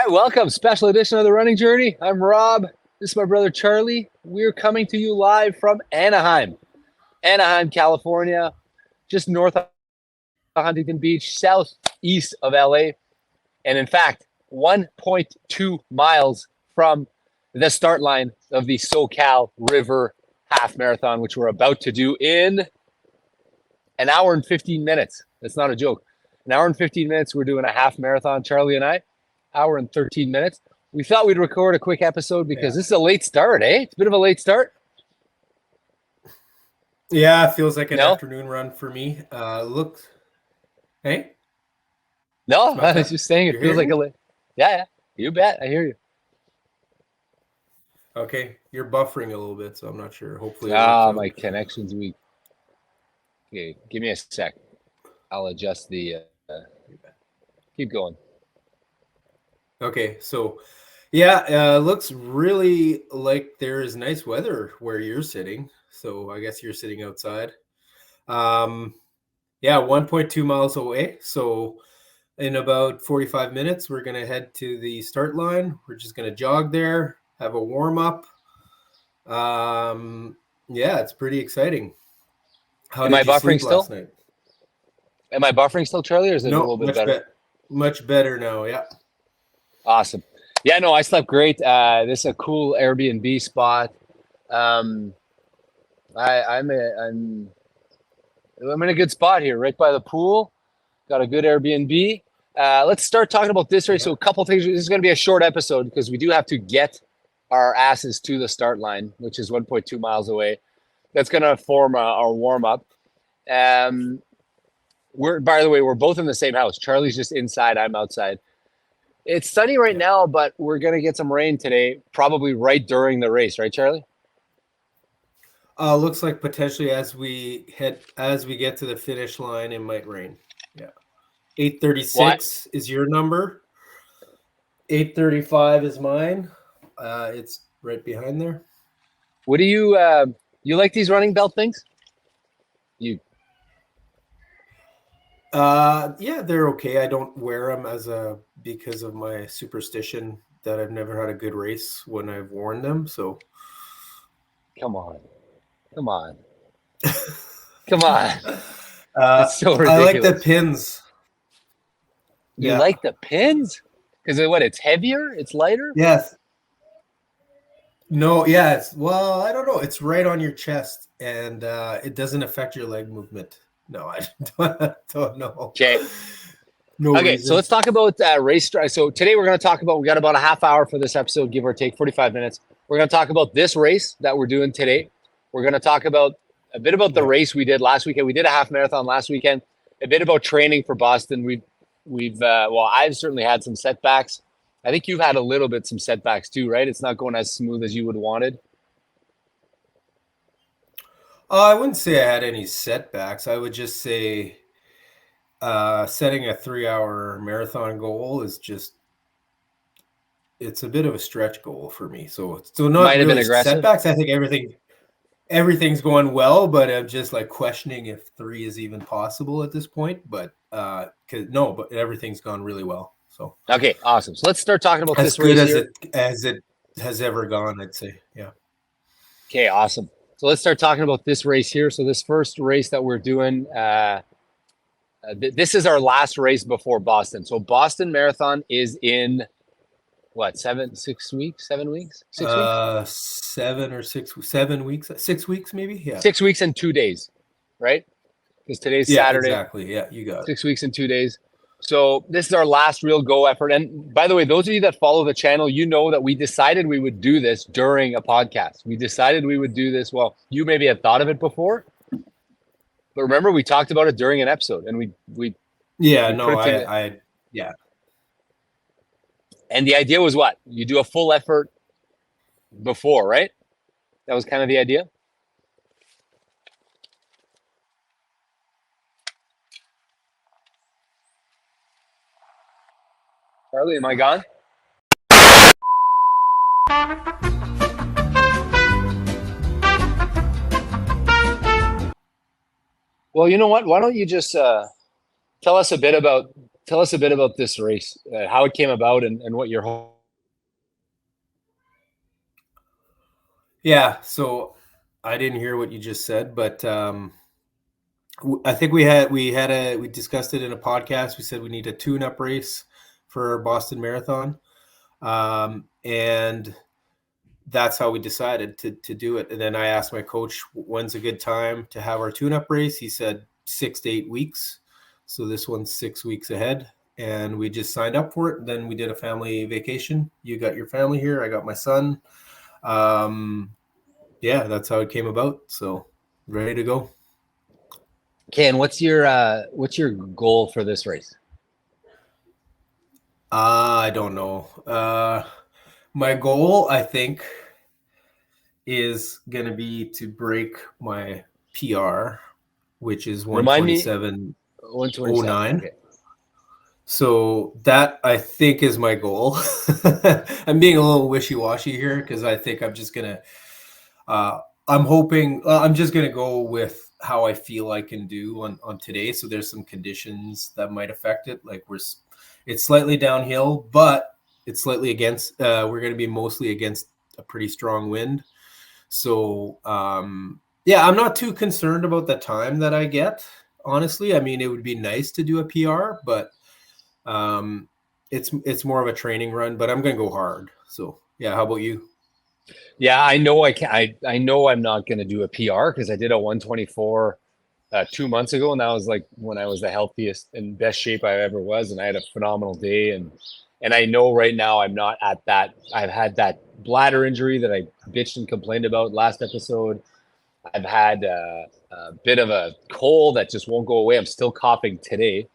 welcome. Special edition of the Running Journey. I'm Rob. This is my brother Charlie. We're coming to you live from Anaheim, California, just north of Huntington Beach, southeast of LA, and in fact, 1.2 miles from the start line of the SoCal River Half Marathon, which we're about to do in an hour and 15 minutes. That's not a joke. An hour and 15 minutes, we're doing a half marathon, Charlie and I. Hour and 13 minutes. We thought we'd record a quick episode because this is a late start, eh? It's a bit of a late start. Yeah, it feels like an afternoon run for me. Hey? No, I was just saying it feels like a late. Yeah, you bet. I hear you. Okay, you're buffering a little bit, so I'm not sure. Hopefully. My connection's weak. Okay, give me a sec. I'll adjust the. Keep going. Okay, so yeah, looks really like there is nice weather where you're sitting. So I guess you're sitting outside. 1.2 miles away. So in about 45 minutes, we're gonna head to the start line. We're just gonna jog there, have a warm up. It's pretty exciting. How Am I buffering still? Last night? Am I buffering still, Charlie, or is it a little bit better? Much better now, yeah. Awesome. Yeah, no, I slept great. This is a cool AirBNB spot. I'm in a good spot here, right by the pool. Got a good Airbnb. Let's start talking about this race. So a couple things. This is going to be a short episode because we do have to get our asses to the start line, which is 1.2 miles away. That's going to form our warm up. By the way, we're both in the same house. Charlie's just inside. I'm outside. It's sunny right now, but we're going to get some rain today, probably right during the race. Right, Charlie? Looks like potentially as we get to the finish line, it might rain. Yeah. 8:36 is your number. 8:35 is mine. It's right behind there. What do you like these running belt things? They're okay. I don't wear them because of my superstition that I've never had a good race when I've worn them. So come on. It's so ridiculous. I like the pins. You like the pins? Because it's heavier? It's lighter? Yes. No, yeah. I don't know. It's right on your chest and it doesn't affect your leg movement. No, I don't know. Okay. So let's talk about race. So today we're going to talk about, we got about a half hour for this episode, give or take 45 minutes. We're going to talk about this race that we're doing today. We're going to talk about a bit about the race we did last weekend. We did a half marathon last weekend, a bit about training for Boston. I've certainly had some setbacks. I think you've had a little bit some setbacks too, right? It's not going as smooth as you would have wanted. I wouldn't say I had any setbacks. I would just say setting a 3-hour marathon goal is it's a bit of a stretch goal for me. So not might have really been aggressive. Setbacks. I think everything's going well, but I'm just like questioning if 3 is even possible at this point. But but everything's gone really well. So okay, awesome. So let's start talking about as this race as it has ever gone. I'd say, yeah. Okay, awesome. So let's start talking about this race here. So this first race that we're doing, this is our last race before Boston. So Boston Marathon is in what, 7 weeks? 7 weeks? 6 weeks? 7 weeks, 6 weeks maybe. Yeah. 6 weeks and 2 days, right? Because today's Saturday. Exactly. Yeah, you got it. 6 weeks and 2 days. So this is our last real go effort. And by the way, those of you that follow the channel, you know that we decided we would do this during a podcast. We decided we would do this. Well, you maybe had thought of it before, but remember we talked about it during an episode and we And the idea was what? You do a full effort before, right? That was kind of the idea. Charlie, am I gone? Well, you know what? Why don't you just tell us a bit about tell us a bit about this race, how it came about, and what your whole. Yeah, so I didn't hear what you just said, but I think we discussed it in a podcast. We said we need a tune-up race for Boston Marathon, and that's how we decided to do it. And then I asked my coach, when's a good time to have our tune-up race? He said 6 to 8 weeks. So this one's 6 weeks ahead, and we just signed up for it. Then we did a family vacation. You got your family here. I got my son. Yeah, that's how it came about. So ready to go. Okay, and what's your goal for this race? I don't know. My goal, I think, is going to be to break my PR, which is 127.09. Okay. So that, I think, is my goal. I'm being a little wishy-washy here because I think I'm just going to I'm hoping I'm just going to go with how I feel I can do on today. So there's some conditions that might affect it. Like it's slightly downhill, but it's slightly against, we're going to be mostly against a pretty strong wind. So, yeah, I'm not too concerned about the time that I get. Honestly, I mean, it would be nice to do a PR, but it's more of a training run, but I'm going to go hard. So yeah. How about you? Yeah, I know I can. I know I'm not going to do a PR because I did a 124 2 months ago, and that was like when I was the healthiest and best shape I ever was, and I had a phenomenal day. And I know right now I'm not at that. I've had that bladder injury that I bitched and complained about last episode. I've had a bit of a cold that just won't go away. I'm still coughing today.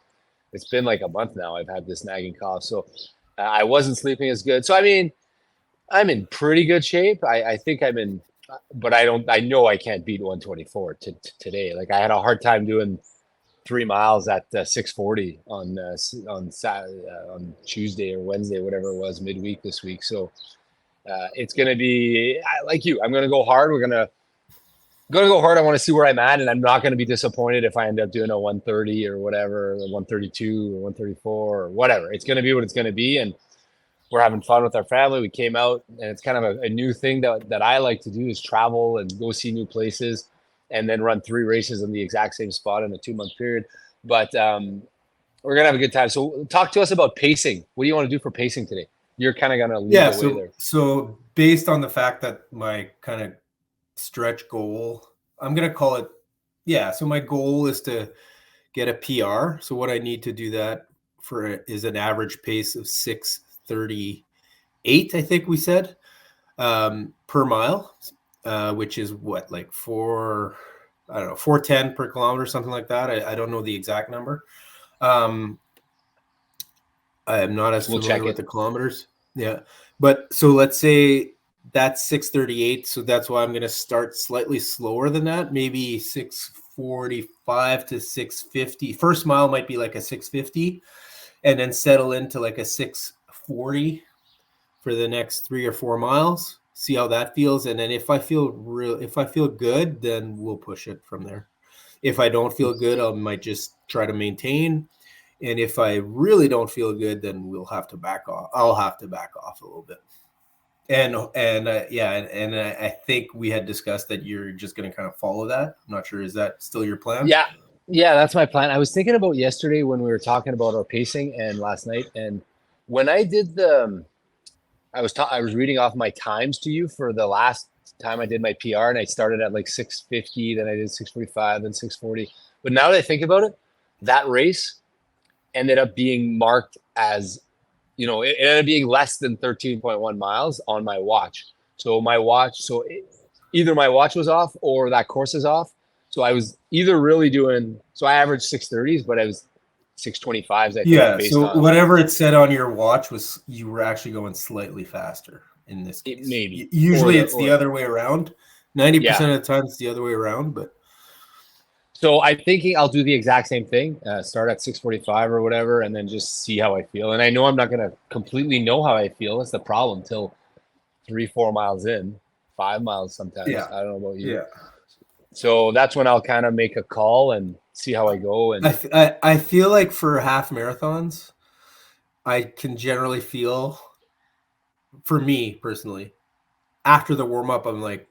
It's been like a month now. I've had this nagging cough, so I wasn't sleeping as good. So I mean, I'm in pretty good shape. I think I'm in, but I know I can't beat 124 today. Like I had a hard time doing 3 miles at 6:40 on Tuesday or Wednesday, whatever it was, midweek this week. So it's going to be like you. I'm going to go hard. We're going to go hard. I want to see where I'm at, and I'm not going to be disappointed if I end up doing a 130 or whatever, 132 or 134 or whatever. It's going to be what it's going to be, and we're having fun with our family. We came out, and it's kind of a new thing that I like to do is travel and go see new places and then run 3 races in the exact same spot in a 2-month period. But we're going to have a good time. So talk to us about pacing. What do you want to do for pacing today? You're kind of going to lead the way there. So based on the fact that my kind of stretch goal, I'm going to call it, so my goal is to get a PR. So what I need to do that for is an average pace of 6:38, I think we said, per mile, which is what, like 410 per kilometer, something like that. I don't know the exact number. I am not as familiar with the kilometers. Yeah. But so let's say that's 6:38. So that's why I'm going to start slightly slower than that. Maybe 6:45 to 6:50. First mile might be like a 6:50 and then settle into like a 6:40 for the next 3 or 4 miles. See how that feels. And then if I feel good, then we'll push it from there. If I don't feel good, I might just try to maintain. And if I really don't feel good, then we'll have to back off. I'll have to back off a little bit. And I think we had discussed that you're just going to kind of follow that. I'm not sure. Is that still your plan? Yeah, that's my plan. I was thinking about yesterday when we were talking about our pacing and last night. And when I did I was reading off my times to you for the last time I did my PR, and I started at like 6:50, then I did 6:45, then 6:40. But now that I think about it, that race ended up being marked as, it ended up being less than 13.1 miles on my watch. So either my watch was off or that course is off. So I was either really so I averaged 6:30s, but I was 6:25s. I think. Yeah. So whatever it said on your watch was, you were actually going slightly faster in this case. Maybe. Usually it's the other way around. 90% of the time it's the other way around, but. So I'm thinking I'll do the exact same thing, start at 6:45 or whatever, and then just see how I feel. And I know I'm not going to completely know how I feel. That's the problem till 3-4 miles in, 5 miles sometimes. Yeah. I don't know about you. Yeah. So that's when I'll kind of make a call. And see how I go. And I feel like for half marathons, I can generally feel, for me personally, after the warm up, I'm like,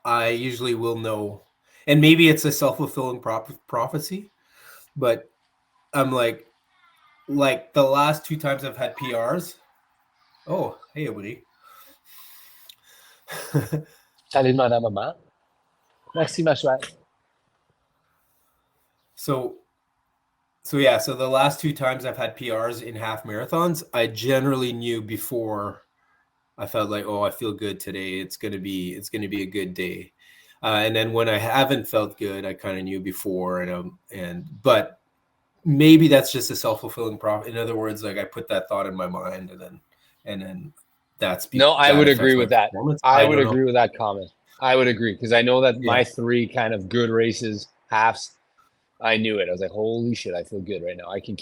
I usually will know, and maybe it's a self-fulfilling prophecy, but I'm like the last 2 times I've had PRs. Oh, hey, everybody. Salut, madame, maman. Merci, ma chouette. So the last 2 times I've had PRs in half marathons, I generally knew before. I felt like, oh, I feel good today. It's gonna be a good day. And then when I haven't felt good, I kind of knew before, but maybe that's just a self-fulfilling prophecy. In other words, like I put that thought in my mind, and then No, I would agree with that. I would agree with that comment. I would agree, because I know that my 3 kind of good races, halves, I knew it. I was like, holy shit, I feel good right now. I can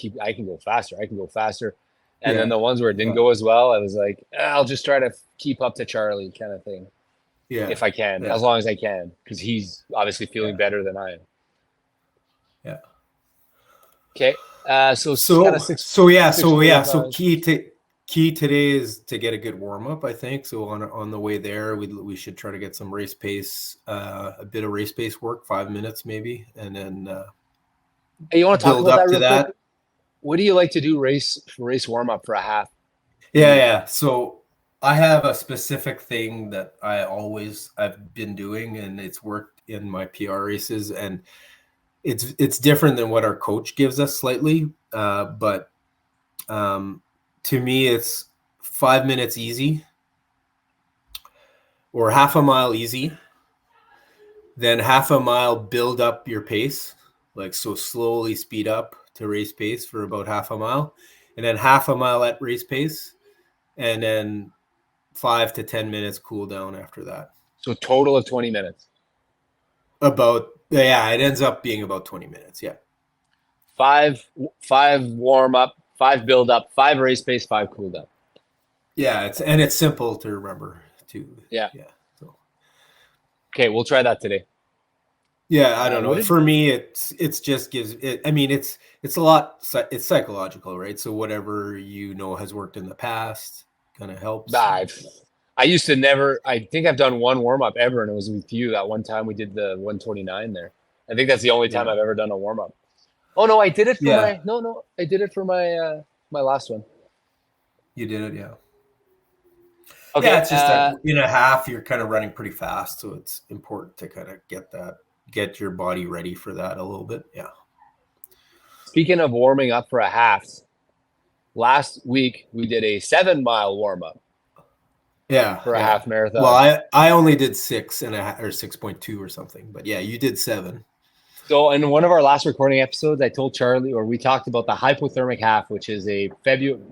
go faster. And then the ones where it didn't go as well, I was like, I'll just try to keep up to Charlie kind of thing. Yeah. If I can, as long as I can, because he's obviously feeling better than I am. Yeah. Okay. So key today is to get a good warm up, I think. So on the way there, we should try to get some race pace, a bit of race pace work, 5 minutes maybe, and then hey, you want to talk about that real quick? What do you like to do race warm up for a half? Yeah. So I have a specific thing that I've been doing, and it's worked in my PR races, and it's different than what our coach gives us slightly, but to me, it's 5 minutes easy, or half a mile easy, then half a mile build up your pace, like so slowly speed up to race pace for about half a mile, and then half a mile at race pace, and then 5 to 10 minutes cool down after that. So total of 20 minutes. It ends up being about 20 minutes. Yeah. 5 warm up, 5 build up, 5 race pace, 5 cool down. Yeah, it's simple to remember too. Yeah. So. Okay, we'll try that today. Yeah, I don't know. For me, it's just gives it. I mean, it's a lot. It's psychological, right? So whatever has worked in the past kind of helps. I used to never. I think I've done one warm up ever, and it was with you that one time we did the 129 there. I think that's the only time I've ever done a warm up. Oh no, I did it for I did it for my my last one. You did it, yeah. Okay, yeah, it's just in a half, you're kind of running pretty fast, so it's important to kind of get your body ready for that a little bit. Yeah. Speaking of warming up for a half, last week we did a 7-mile warm up. Yeah. For a half marathon. Well, I only did 6 or 6.2 or something, but yeah, you did 7. So in one of our last recording episodes, I told Charlie, or we talked about the hypothermic half, which is a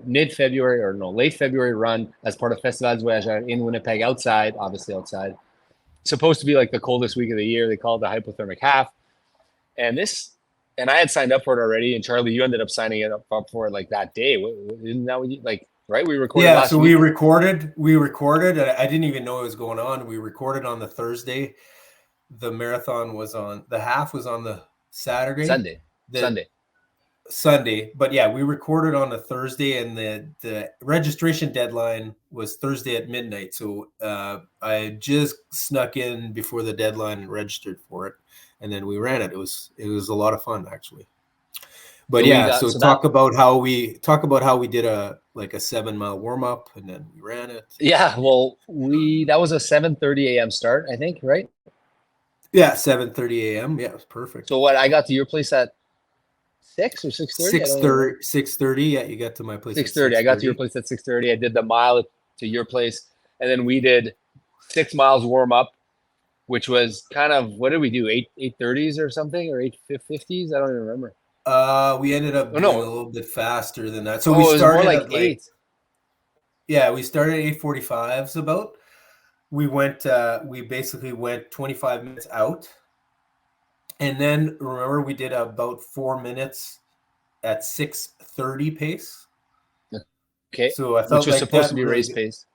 late February run as part of Festival du Voyageur in Winnipeg, obviously outside. It's supposed to be like the coldest week of the year. They call it the hypothermic half. And I had signed up for it already. And Charlie, you ended up signing up for it like that day. Isn't that what you like? Right? We recorded last week. We recorded. I didn't even know it was going on. We recorded on the Thursday. The marathon the half was on the Saturday. Sunday. But yeah, we recorded on a Thursday, and the registration deadline was Thursday at midnight. So I just snuck in before the deadline and registered for it. And then we ran it. It was a lot of fun, actually. But talk about how we did a 7-mile warm up, and then we ran it. Yeah, well, that was a 7:30 a.m. start, I think, right? Yeah, 7:30 a.m. Yeah, it was perfect. So what? I got to your place at 6 or 6:30. 6:30. Yeah, you got to my place. 6:30. I got to your place at 6:30. I did the mile to your place, and then we did 6 miles warm up, which was kind of, what did we do? 8:30s or something, or 8:50s? I don't even remember. We ended up doing a little bit faster than that. So we started at 8. Yeah, we started at 8:45s about. We basically went 25 minutes out. And then remember, we did about 4 minutes at 6:30 pace. Okay. So I felt which was supposed to be race pace.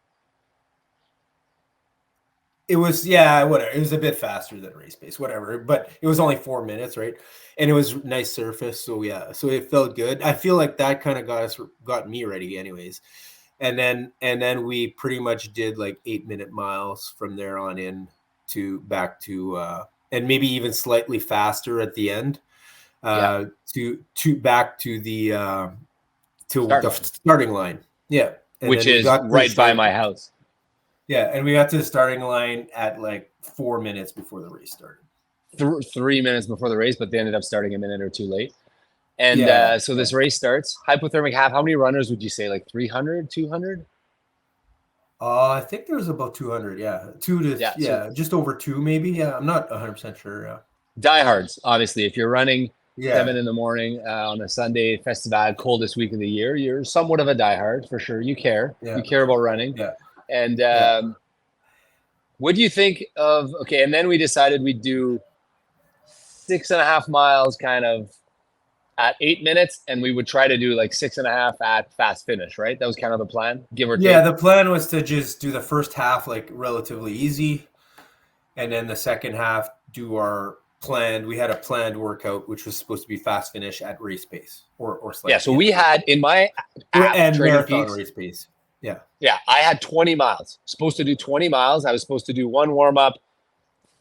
It was, yeah, whatever. It was a bit faster than race pace, whatever. But it was only 4 minutes, right? And it was nice surface, so yeah, so it felt good. I feel like that kind of got me ready, anyways. And then we pretty much did like 8-minute miles from there on in to back to and maybe even slightly faster at the end to back to the starting line. Yeah, and which is right by my house. Yeah, and we got to the starting line at like 4 minutes before the race started. 3 minutes before the race, but they ended up starting a minute or two late. And so this race starts. Hypothermic half. How many runners would you say? Like 300, 200? I think there was about 200. Yeah, just over 2 maybe. Yeah, I'm not 100% sure. Yeah. Diehards, obviously. If you're running 7 in the morning on a Sunday festival, coldest week of the year, you're somewhat of a diehard for sure. You care. Yeah. You care about running. Yeah. And what do you think of? Okay, and then we decided we'd do 6.5 miles, kind of at 8 minutes, and we would try to do like 6.5 at fast finish, right? That was kind of the plan, give or take. Yeah, the plan was to just do the first half like relatively easy, and then the second half do our planned. We had a planned workout, which was supposed to be fast finish at race pace or slightly. Yeah, so we had in my app, and marathon race pace. Yeah. Yeah, I had 20 miles. Supposed to do 20 miles. I was supposed to do one warm up,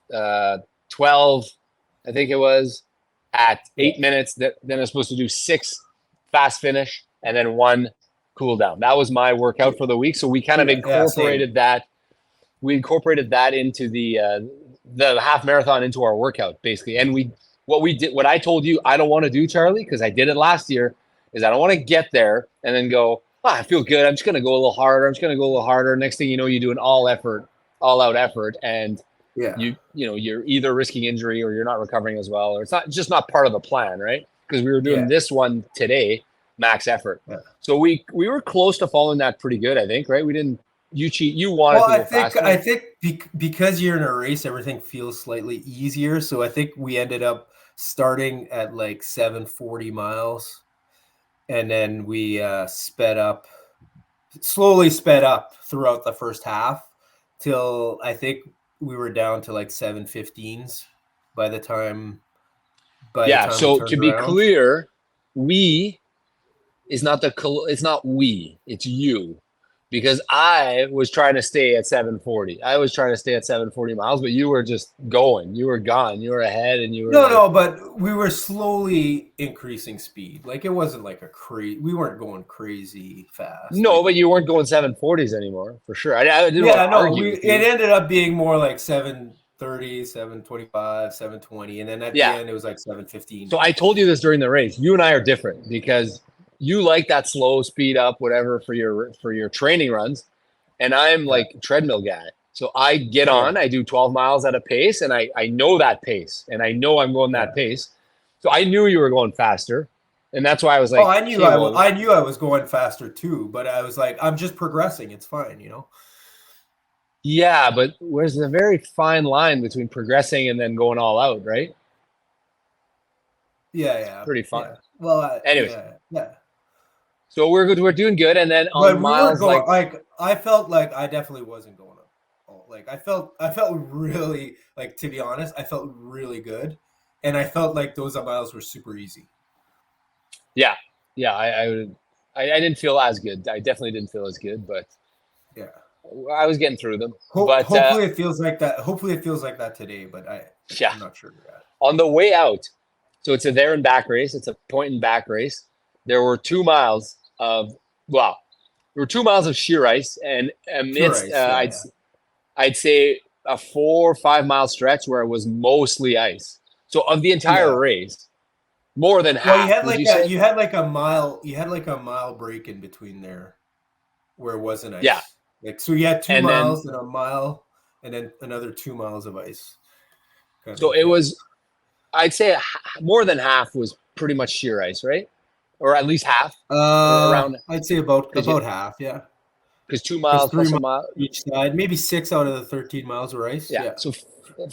12, I think it was, at 8 minutes. Then I was supposed to do 6 fast finish and then 1 cool down. That was my workout for the week. So we kind of incorporated that. We incorporated that into the half marathon into our workout, basically. And what I told you I don't want to do, Charlie, because I did it last year, is I don't want to get there and then go, I feel good. I'm just going to go a little harder. Next thing you know, you do an all out effort. And you're either risking injury or you're not recovering as well, or it's not part of the plan, right? Because we were doing this one today, max effort. Yeah. So we were close to following that pretty good, I think, right? We didn't, you cheat, you wanted to go faster. I think because you're in a race, everything feels slightly easier. So I think we ended up starting at like 740 miles. And then we slowly sped up throughout the first half till I think we were down to like 7:15s by the time. So to be clear, it's not you. Because I was trying to stay at 740. I was trying to stay at 740 miles, but you were just going. You were gone. You were ahead, and you were no. But we were slowly increasing speed. Like it wasn't like we weren't going crazy fast. No, but you weren't going 740s anymore for sure. I didn't want to argue. It ended up being more like 730, 725, 720, and then at the end it was like 715. So I told you this during the race. You and I are different because you like that slow speed up, whatever, for your training runs. And I'm like treadmill guy. So I get on, I do 12 miles at a pace, and I know that pace. And I know I'm going that pace. So I knew you were going faster. And that's why I was like, I knew I was going faster too, but I was like, I'm just progressing. It's fine, you know? Yeah, but there's a very fine line between progressing and then going all out, right? Yeah. Pretty fun. Yeah. Well, anyways. Yeah. So we're doing good, and then on miles, I felt like I definitely wasn't going up. Like I felt really, like, to be honest, I felt really good, and I felt like those miles were super easy. Yeah. I didn't feel as good. I definitely didn't feel as good, but I was getting through them. Hopefully it feels like that. Hopefully it feels like that today, but I'm not sure. On the way out, so it's a there and back race. It's a point and back race. There were 2 miles of sheer ice, and amidst I'd say a 4 or 5 mile stretch where it was mostly ice. So of the entire race, more than half. You had like a mile break in between there where it wasn't ice. Yeah. Like, so you had 2 miles and a mile and then another 2 miles of ice. So it was, I'd say more than half was pretty much sheer ice, right? Or at least half. Around. I'd say about half, yeah. Because 2 miles plus a mile each side, maybe 6 out of the 13 miles were ice. Yeah. So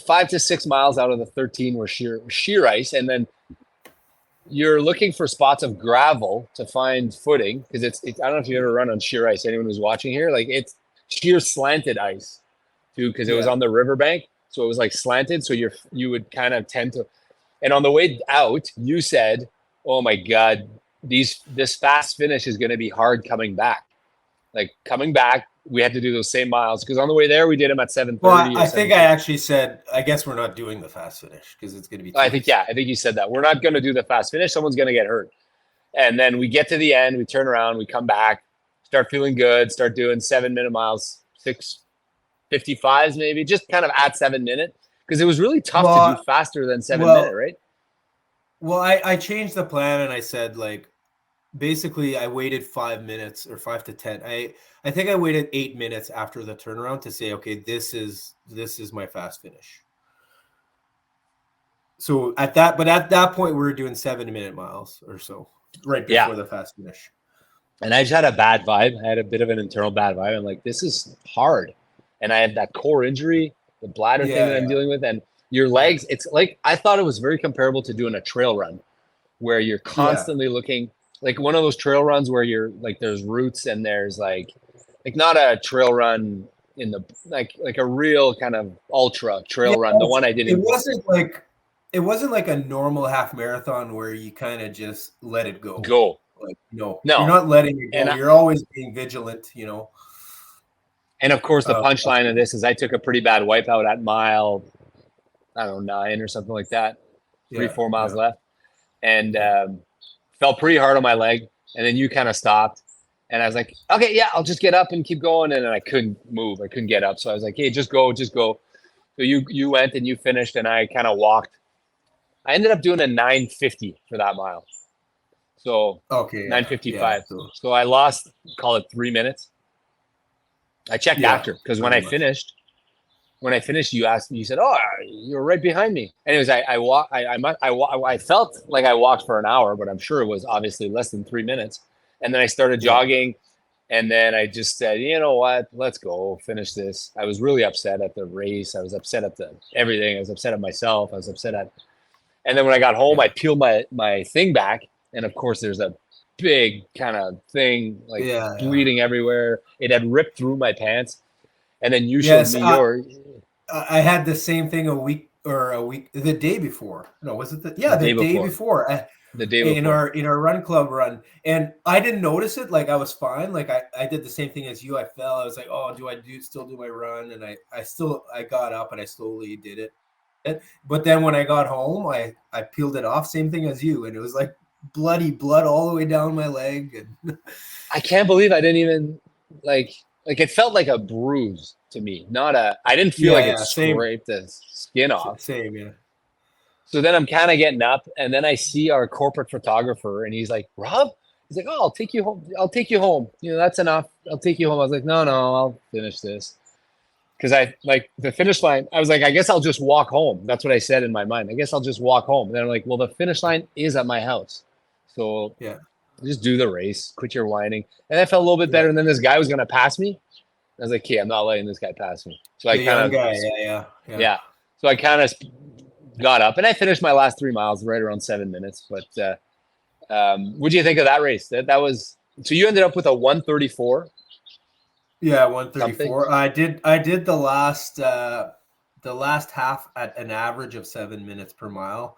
5 to 6 miles out of the 13 were sheer ice, and then you're looking for spots of gravel to find footing because it's I don't know if you ever run on sheer ice. Anyone who's watching here, like it's sheer slanted ice too, because it was on the riverbank. So it was like slanted. So you would kind of tend to, and on the way out, you said, oh my God, this fast finish is going to be hard coming back. Like coming back, we had to do those same miles because on the way there we did them at 7:30. Well, I think I actually said, I guess we're not doing the fast finish because it's going to be. I think you said that we're not going to do the fast finish. Someone's going to get hurt, and then we get to the end, we turn around, we come back, start feeling good, start doing 7-minute miles, 6:55s maybe, just kind of at 7 minute because it was really tough to do faster than 7 minute, right? Well, I changed the plan and I said like. Basically, I waited 5 minutes or 5 to 10. I think I waited 8 minutes after the turnaround to say, okay, this is my fast finish. So at that point, we were doing 7-minute miles or so right before the fast finish. And I just had a bad vibe. I had a bit of an internal bad vibe. I'm like, this is hard. And I had that core injury, the bladder thing that I'm dealing with, and your legs. It's like I thought it was very comparable to doing a trail run, where you're constantly looking. Like one of those trail runs where you're like there's routes and there's like not a trail run in the like a real kind of ultra trail run. The one I did. It wasn't like a normal half marathon where you kind of just let it go. Like no, you're not letting it go. You're always being vigilant, you know. And of course, the punchline of this is I took a pretty bad wipeout at mile, I don't know, 9 or something like that. 3-4 miles left, and. Felt pretty hard on my leg, and then you kind of stopped, and I was like, okay, yeah, I'll just get up and keep going, and then I couldn't move. I couldn't get up, so I was like, hey, just go. So you went and you finished, and I kind of walked. I ended up doing a 9:50 for that mile. So 9:55. So I lost, call it 3 minutes. I checked after because when I finished, you said, "Oh, you're right behind me." Anyways, I felt like I walked for an hour, but I'm sure it was obviously less than 3 minutes. And then I started jogging, and then I just said, "You know what? Let's go finish this." I was really upset at the race. I was upset at everything. I was upset at myself. I was upset at. And then when I got home, I peeled my thing back, and of course, there's a big kind of thing bleeding everywhere. It had ripped through my pants. And then you showed me your. I had the same thing the day before. No, was it the day before? The day before in our run club run, and I didn't notice it. Like I was fine. Like I did the same thing as you. I fell. I was like, oh, do I still do my run? And I got up and I slowly did it. But then when I got home, I peeled it off. Same thing as you, and it was like bloody blood all the way down my leg. And I can't believe I didn't even like it felt like a bruise to me, I didn't feel like it scraped the skin off. Same, yeah. So then I'm kind of getting up, and then I see our corporate photographer, and he's like, Rob? He's like, oh, I'll take you home. You know, that's enough. I'll take you home. I was like, no, I'll finish this. Because I like the finish line. I was like, I guess I'll just walk home. That's what I said in my mind. I guess I'll just walk home. And then I'm like, well, the finish line is at my house. So just do the race, quit your whining. And I felt a little bit better. And then this guy was going to pass me. I was like, okay, I'm not letting this guy pass me. So I kind of, So I kind of got up and I finished my last 3 miles right around 7 minutes. But what do you think of that race? That was, so you ended up with a 1:34. Yeah, 1:34. I did the last half at an average of 7 minutes per mile.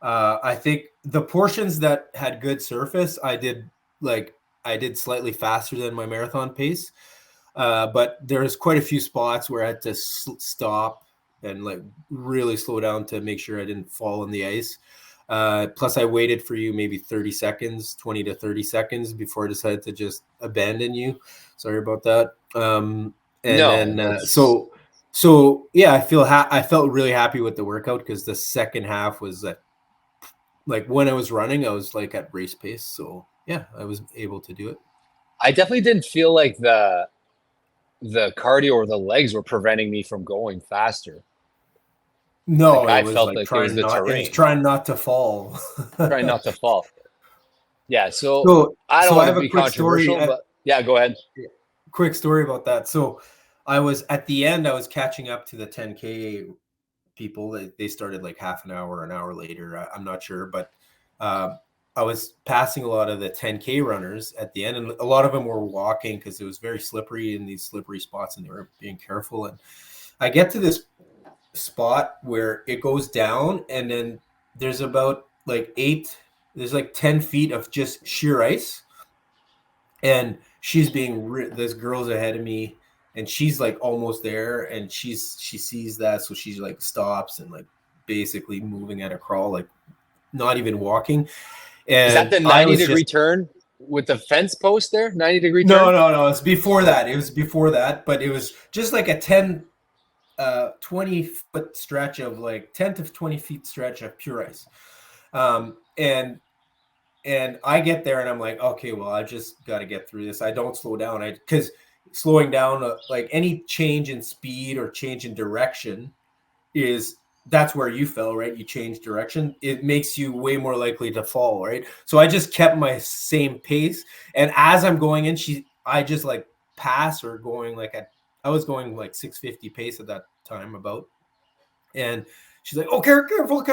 I think the portions that had good surface, I did slightly faster than my marathon pace. But there's quite a few spots where I had to stop and like really slow down to make sure I didn't fall on the ice. Plus I waited for you maybe 20 to 30 seconds before I decided to just abandon you. Sorry about that. So yeah, I felt really happy with the workout because the second half was like when I was running, I was like at race pace. So yeah, I was able to do it. I definitely didn't feel like the cardio or the legs were preventing me from going faster. No, like I felt like it was the terrain. It was trying not to fall. Trying not to fall. Yeah, so I don't want to be controversial, but yeah, go ahead. Quick story about that. So I was at the end, I was catching up to the 10K people. They started like half an hour later. I'm not sure, but I was passing a lot of the 10K runners at the end, and a lot of them were walking because it was very slippery in these slippery spots, and they were being careful. And I get to this spot where it goes down, and then there's about like 10 feet of just sheer ice, and she's this girl's ahead of me, and she's like almost there, and she sees that, so she's like stops and like basically moving at a crawl, like not even walking. And is that the 90-degree turn with the fence post there? 90-degree turn? No, it's before that. It was before that, but it was just like a 20 foot stretch of like 10 to 20 feet stretch of pure ice. And I get there and I'm like, okay, well, I just got to get through this. I don't slow down. Because slowing down, like any change in speed or change in direction that's where you fell, right? You change direction. It makes you way more likely to fall, right? So I just kept my same pace. And as I'm going in, I just like pass or going like I was going like 650 pace at that time about. And she's like, oh, careful.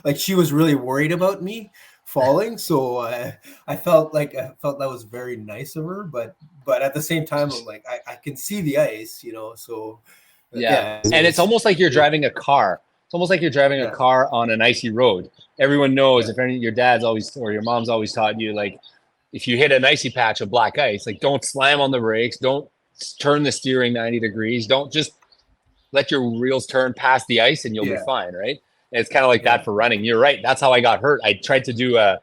Like she was really worried about me falling. So I felt that was very nice of her. But at the same time, I'm like, I can see the ice, so. Yeah. And it's almost like you're driving a car. It's almost like you're driving a car on an icy road. Everyone knows your dad's always, or your mom's always taught you, like, if you hit an icy patch of black ice, like don't slam on the brakes, don't turn the steering 90 degrees, don't just let your wheels turn past the ice and you'll be fine, right? And it's kind of like that for running. You're right. That's how I got hurt. I tried to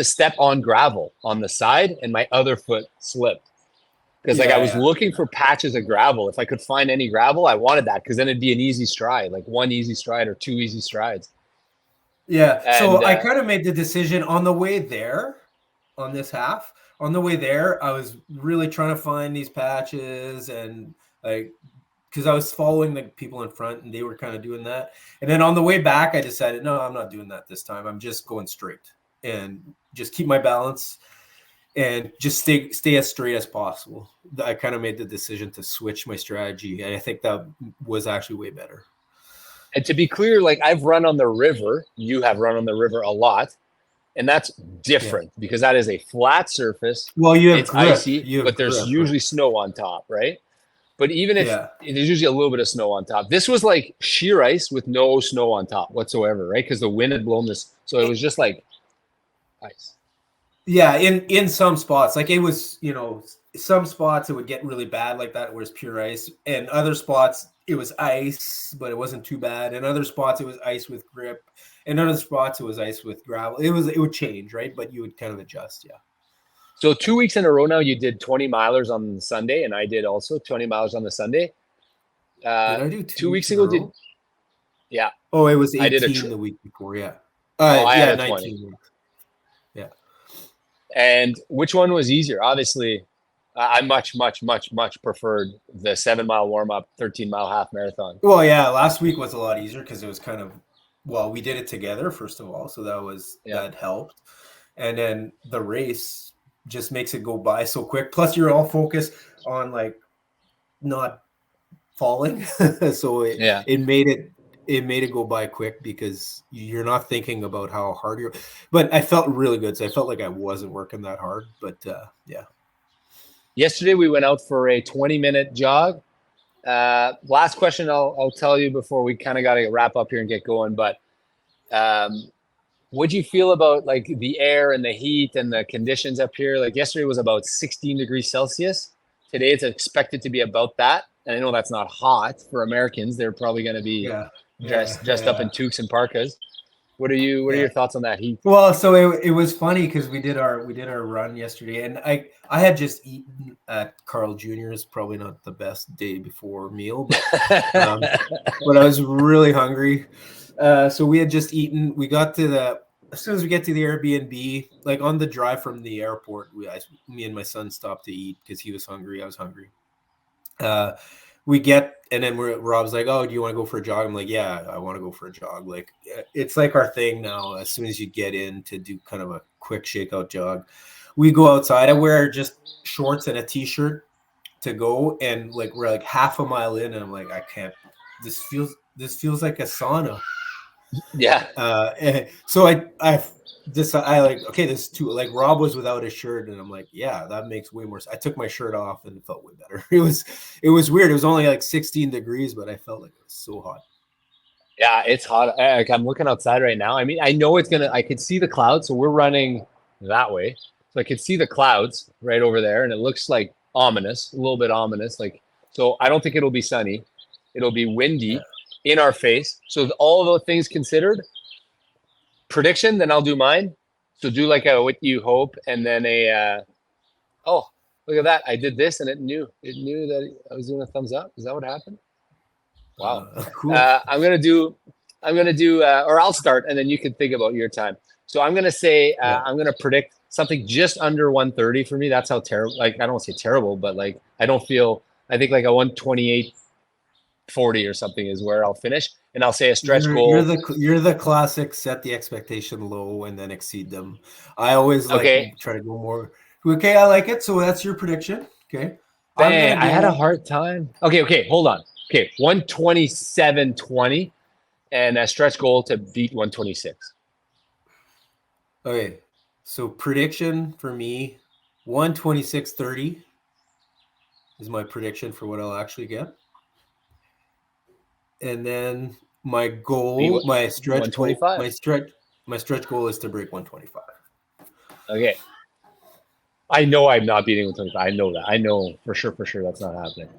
step on gravel on the side and my other foot slipped. Because I was looking for patches of gravel. If I could find any gravel, I wanted that because then it'd be an easy stride, like one easy stride or two easy strides. Yeah. And, so I kind of made the decision on the way there, on this half. On the way there, I was really trying to find these patches and like, because I was following the people in front and they were kind of doing that. And then on the way back, I decided, no, I'm not doing that this time. I'm just going straight and just keep my balance and just stay as straight as possible. I kind of made the decision to switch my strategy. And I think that was actually way better. And to be clear, like I've run on the river, you have run on the river a lot. And that's different because that is a flat surface. Well, it's grip. Icy, but there's usually snow on top, right? But even if there's usually a little bit of snow on top, this was like sheer ice with no snow on top whatsoever, right? Because the wind had blown this. So it was just like ice. Yeah, in some spots, like it was, some spots it would get really bad like that, where it's pure ice, and other spots it was ice, but it wasn't too bad. And other spots it was ice with grip, and other spots it was ice with gravel. It would change, right? But you would kind of adjust, yeah. So 2 weeks in a row now, you did 20 milers on Sunday, and I did also 20 milers on the Sunday. Did I do 2 weeks ago? Yeah. Oh, it was 18 the week before, yeah. I had 19. 20. Yeah. And which one was easier? Obviously, I much preferred the 7 mile warm up, 13 mile half marathon. Well, yeah, last week was a lot easier because it was kind of, we did it together, first of all. So that helped. And then the race just makes it go by so quick. Plus you're all focused on like not falling. So it made it go by quick because you're not thinking about how hard you're, but I felt really good. So I felt like I wasn't working that hard, but yeah. Yesterday we went out for a 20-minute jog. Last question I'll tell you before we kind of got to wrap up here and get going. But what'd you feel about like the air and the heat and the conditions up here? Like yesterday was about 16 degrees Celsius. Today it's expected to be about that. And I know that's not hot for Americans. They're probably going to be dressed up in toques and parkas. What are your thoughts on that heat? Well, so it was funny because we did our run yesterday, and I had just eaten at Carl Jr.'s, probably not the best day before meal, but but I was really hungry. So we had just eaten. We got to as soon as we get to the Airbnb, like on the drive from the airport, me and my son stopped to eat because he was hungry. I was hungry. And then Rob's like, oh, do you want to go for a jog? I'm like, yeah, I want to go for a jog. Like, it's like our thing now. As soon as you get in to do kind of a quick shakeout jog, we go outside. I wear just shorts and a t-shirt to go. And we're like half a mile in and I'm like, I can't, this feels like a sauna. Yeah. So I like, okay, this is too, like Rob was without his shirt and I'm like, yeah, that makes way more sense. I took my shirt off and it felt way better. It was weird. It was only like 16 degrees, but I felt like it was so hot. Yeah, it's hot. Like, I'm looking outside right now. I mean, I know I could see the clouds. So we're running that way. So I could see the clouds right over there. And it looks like ominous, a little bit ominous. Like, so I don't think it'll be sunny. It'll be windy in our face. So all those things considered, prediction, then I'll do mine. So do like a what you hope, and then oh, look at that. I did this and it knew that I was doing a thumbs up. Is that what happened? Wow. Cool. I'm gonna do, or I'll start, and then you can think about your time. So I'm gonna say I'm gonna predict something just under 130 for me. That's how terrible. Like I don't want to say terrible, but like I don't feel. I think like a 128.40 or something is where I'll finish, and I'll say a stretch goal. You're the classic. Set the expectation low and then exceed them. I always like try to go more. Okay, I like it. So that's your prediction. Okay. Man, I had a hard time. Okay, hold on. Okay, 127.20 and a stretch goal to beat 126. Okay, so prediction for me, 126.30 is my prediction for what I'll actually get. And then my goal, my stretch goal, my stretch goal is to break 125. Okay. I know I'm not beating 125. I know that. I know for sure that's not happening.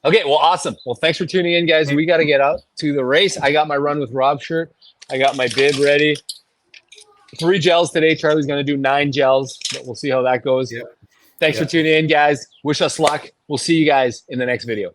Okay, well, awesome. Well, thanks for tuning in, guys. We got to get out to the race. I got my Run with Rob shirt. I got my bib ready. 3 gels today. Charlie's going to do 9 gels, but we'll see how that goes. Yep. Thanks for tuning in, guys. Wish us luck. We'll see you guys in the next video.